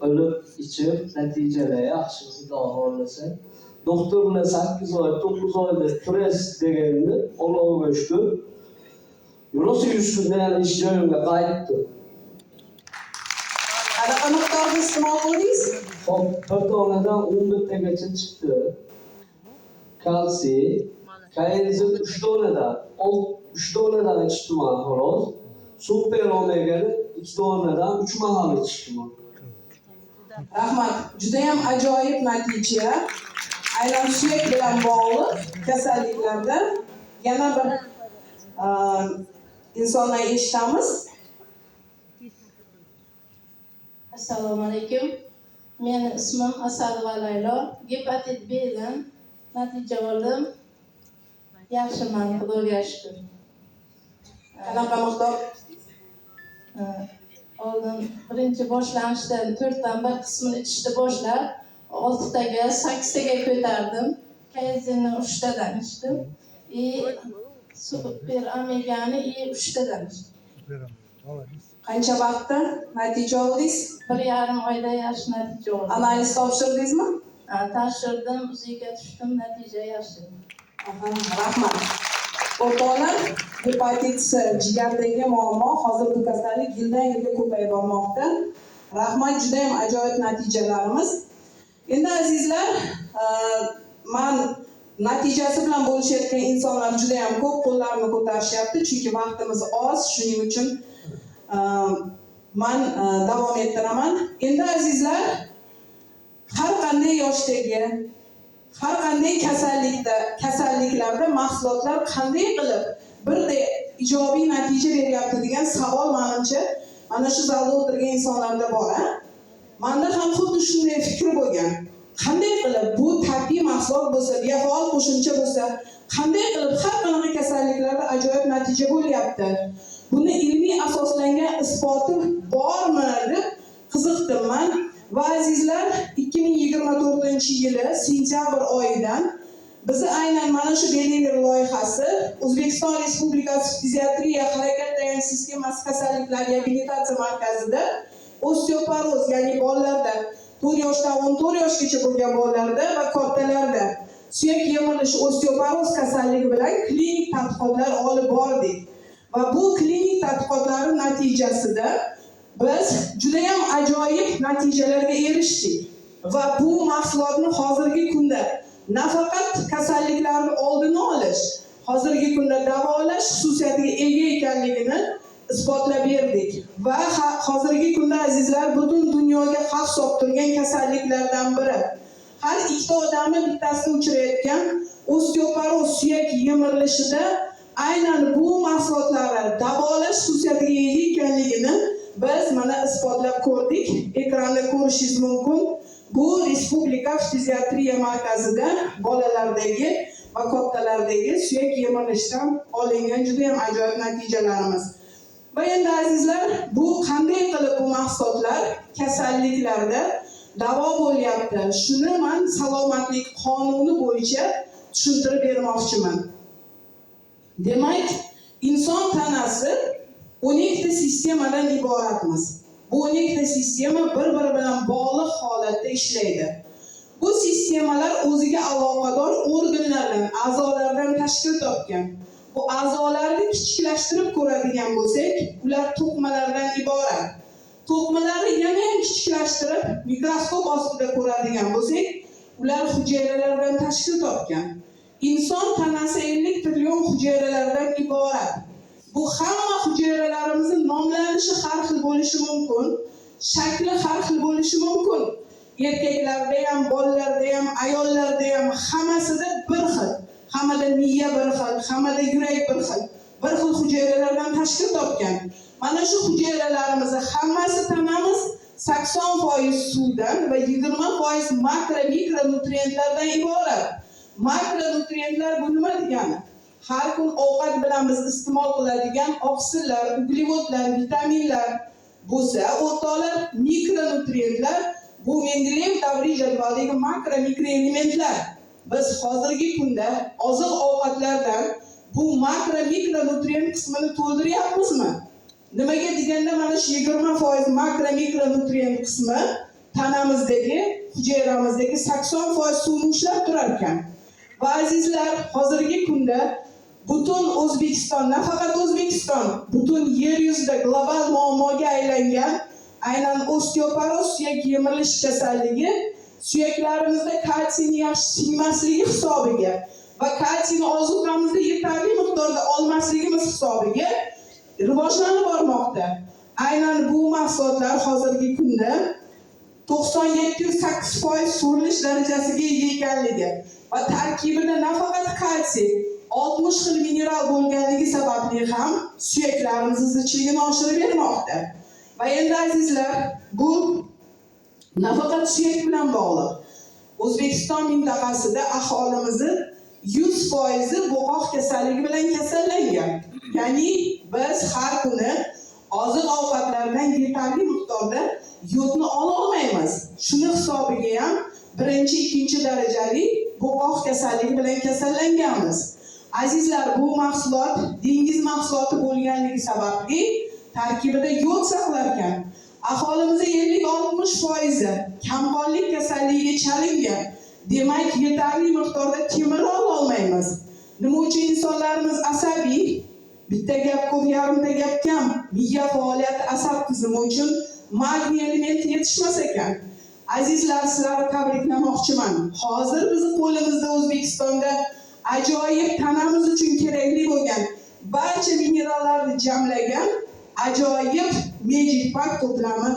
Ölüp içip neticeler yaxshi xudo xohlasa. Doktor bilan 8 oy, 9 oyda kurash deganini Allohga shukr. Rosa 100 kunda yana ish joyimga qaytdim. Qanaqa miqdorda iste'mol qildingiz? Hop, bir donadan 10 gacha chiqdi. Kalsiy, kainzin 3 donadan ichdim xolos. Super omegani 2 donadan 3 mahal ichdim. Rahmat. Juda ham ajoyib natija. Aynan suyak bilan bog'liq kasalliklarda yana bir insonlar eshitamiz. Assalomu alaykum. Meni ismim Asadova Laylo. Gepatit B dan natija oldim. Yaxshiman, Xudoga shukr. Qanaqa miqdor? Oldin birinchi boshlanishda 4 dan 1 qismini ichishni boshlab, 6 taga, 8 taga ko'tardim. Kayzinni 3 tadan ichdim. Super omegani 3 tadan ichdim. Qancha vaqtda natija oldingiz? 1,5 oyda yaxshi natija oldim. Analiz topshirdingizmi? Topshirdim, uziga tushdim, natija yaxshi. Rahmat. O'rtoqlar, gepatit C jigardagi muammo, hozir bu kasallik yildan-yilga ko'payib bormoqda. Rahmat, juda ham ajoyib natijalarimiz. Endi azizlar, men natijasi bilan bo'lishayotgan insonlar juda ham ko'p qo'llarini ko'tarishyapti, chunki vaqtimiz oz, shuning uchun men davom ettiraman. Endi azizlar, har qanday yoshdagi, har qanday kasalliklarda mahsulotlar qanday qilib birday ijobiy natija beryapti degan savol menimcha mana shu zalda o'tirgan insonlarda bor. Menda ham xuddi shunday fikr bo'lgan. Qanday qilib bu tabiiy mahsulot bo'lsa, biofaol qo'shimcha bo'lsa, qanday qilib har qanaqa kasalliklarda ajoyib natija bo'lyapti? Buni ilmiy asoslangan isboti bormi deb qiziqdim men. Va azizlar, 2024-yili sentyabr oyidan bizni aynan mana shu Deliver loyihasi O'zbekiston Respublikasi Fiziatriya harakat tayanch sistemasi kasalliklar reabilitatsiya markazida osteoporoz, ya'ni bolalarda 4 yoshdan 14 yoshgacha bo'lgan bolalarda va kattalarda suyak yemirishi osteoporoz kasalligi bilan klinik tadqiqotlar olib bordik. Va bu klinik tadqiqotlarning natijasida biz juda ham ajoyib natijalarga erishdik. Va bu mahsulotni hozirgi kunda nafaqat kasalliklarni oldini olish, hozirgi kunda davolash xususiyatiga ega ekanligini isbotlab berdik. Va hozirgi kunda azizlar, butun dunyoga xavf solib turgan kasalliklardan biri. Har 2 odamni bittasida uchrayotgan osteoporoz suyak yemirilishida aynan bu mahsulotlarni davolash xususiyatiga ega ekanligini biz mana isbotlab ko'rdik. Ekranda ko'rishingiz mumkin. Bu Respublika fiziatriya markazida bolalardagi va kattalardagi suyak yemirilishdan olingan juda ham ajoyib natijalarimiz. Va endi azizlar, bu qanday qilib bu mahsulotlar kasalliklarda davo bo'lyapti? Shuni men salomatlik qonuni bo'yicha tushuntirib bermoqchiman. Demak, inson tanasi 12 ta sistemadan iboratmiz. Bu 12 ta sistema bir-biri bilan bog'liq holatda ishlaydi. Bu sistemalar o'ziga aloqador organlardan, a'zolardan tashkil topgan. Bu a'zolarni kichiklashtirib ko'radigan bo'lsak, ular to'qmalardan iborat. To'qmalarni yana ham kichiklashtirib mikroskop ostida ko'radigan bo'lsak, ular hujayralardan tashkil topgan. Inson tanasi 50 trillion hujayralardan iborat. Bu hamma hujayralarimizning nomlanishi har xil bo'lishi mumkin, shakli har xil bo'lishi mumkin. Erkaklarda ham, bolalarda ham, ayollarda ham hammasida bir xil. Hammada miya bir xil, hammada yurak bir xil. Bir xil hujayralardan tashkil topgan. Mana shu hujayralarimizni hammasi tanamiz 80% suvdan va 20% makro mikronutriyentlardan iborat. Makronutriyentlar bu nima degani? Har kun ovqat bilan biz iste'mol qiladigan oqsillar, uglevodlar, vitaminlar bo'lsa, o'rtoqlar, mikronutriyentlar bu Mendeleyev davriy jadvaldagi makro mikroelementlar. Biz hozirgi kunda oziq-ovqatlardan bu makro mikronutriyent qismini to'ldiryapmizmi? Nimaga deganda mana shu 20% makro mikronutrient qismi tanamizdagi, hujayramizdagi 80% suvni ushlab turar ekan. Va azizlar, hozirgi kunda butun O'zbekiston, nafaqat O'zbekiston, butun yer yuzida global muammoga aylangan aynan osteoporoz suyak yemirilish kasalligi suyaklarimizda kalsiyni yaxshi singmasligi hisobiga va kalsiyni ozuqamizda yetarli miqdorda olmasligimiz hisobiga rivojlanib bormoqda. Aynan bu mahsulotlar hozirgi kunda 97-8% surilish darajasiga ega ekanligi va tarkibida nafaqat kalsiy, 60 xil mineral bo'lganligi sababli ham suyaklarimiz zichlligini oshirib bermoqda. Va endi azizlar, bu nafaqat suyak bilan bog'liq. O'zbekiston mintaqasida aholimizni 100% bo'g'oq kasalligi bilan kasallangan. Ya'ni biz har kuni oziq-ovqatlardan yetarli miqdorda yodni ola olmaymiz. Shuni hisobiga ham birinchi, ikkinchi darajali bo'g'oq kasalligi bilan kasallanganmiz. Azizlar, bu mahsulot dengiz mahsuloti bo'lganligi sababli tarkibida yod saqlar ekan. Aholimizda 50-60% kamqonlik kasalligiga chalingan. Demak, yetarli miqdorda temir ola olmaymiz. Nima uchun insonlarimiz asabiy? Bitta gap ko'p, yarimta gap kam. Miya faoliyati asab tizimi uchun magniy elementi yetishmas ekan. Azizlar, sizlarni tabriklamoqchiman. Hozir bizni qo'limizda O'zbekistonda ajoyib tanamiz uchun kerakli bo'lgan barcha minerallarni jamlagan ajoyib Magic Pack to'plami